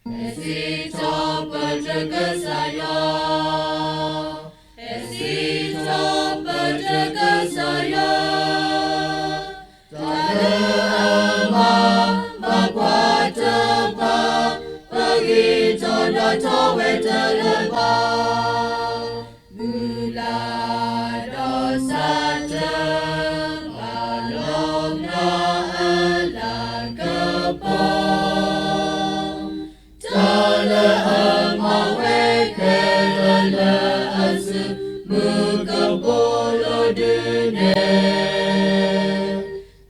Esito berjaga saya, esito berjaga saya. Tada emak bakwa cepat, pergi coda cowe terlepas. Gula dosa cemalong na elang kepong. Tada emak weke lele asu muka bolo dunia.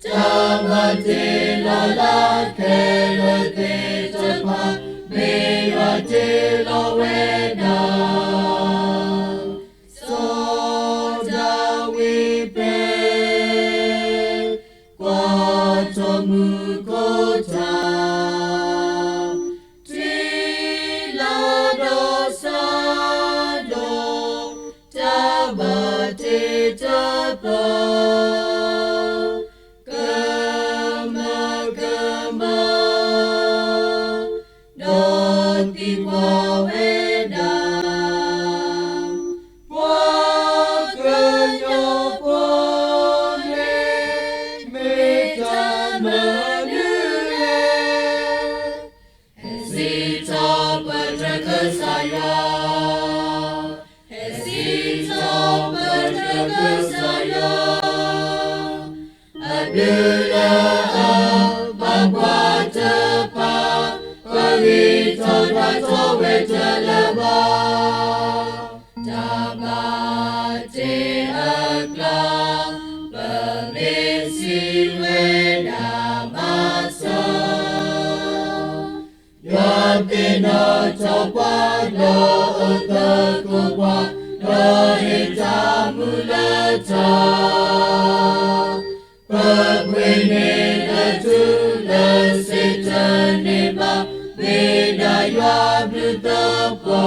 Jamati lola kele te cepat mirati lo weda. Soja wipe kwato mukota. Tila dosa do tabati cepat. Saya, esito berjaga saya. Abdullah bakwa cepat, pergi coba cowe terlepas. Damati Kleh, permisi weda masa. Yatina coba lo untuk kuat, lo hitam mulata. Pegwini letu lesitaniba, bidaya bertapa.